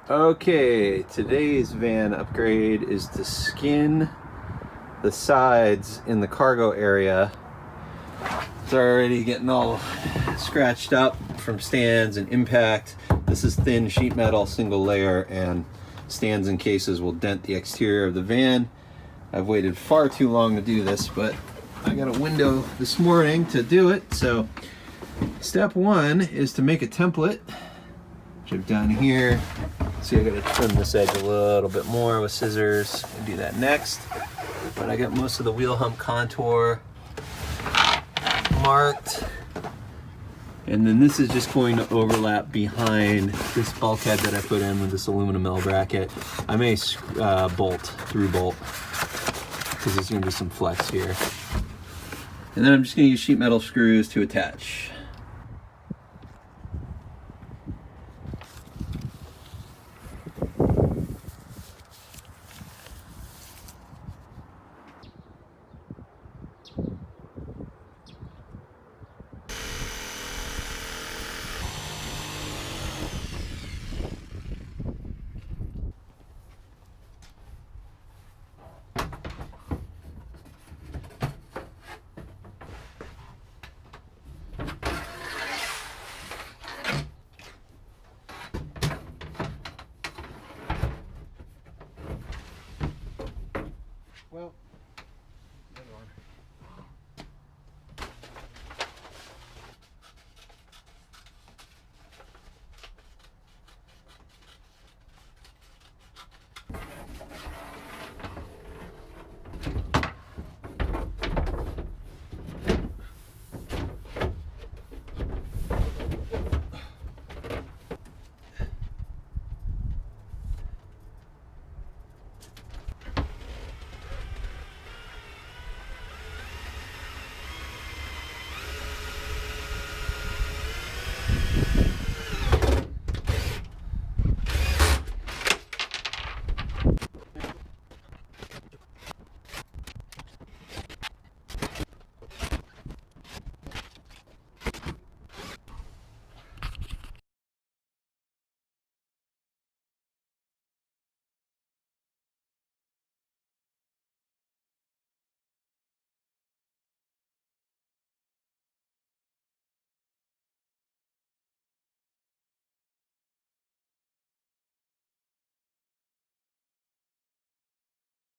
Okay, today's van upgrade is to skin the sides in the cargo area. It's already getting all scratched up from stands and impact. This is thin sheet metal, single layer, and stands and cases will dent the exterior of the van. I've waited far too long to do this, but I got a window this morning to do it. So step one is to make a template, which I've done here. See, I gotta trim this edge a little bit more with scissors. I'll do that next. But I got most of the wheel hump contour marked. And then this is just going to overlap behind this bulkhead that I put in with this aluminum L bracket. I may through bolt, because there's gonna be some flex here. And then I'm just gonna use sheet metal screws to attach.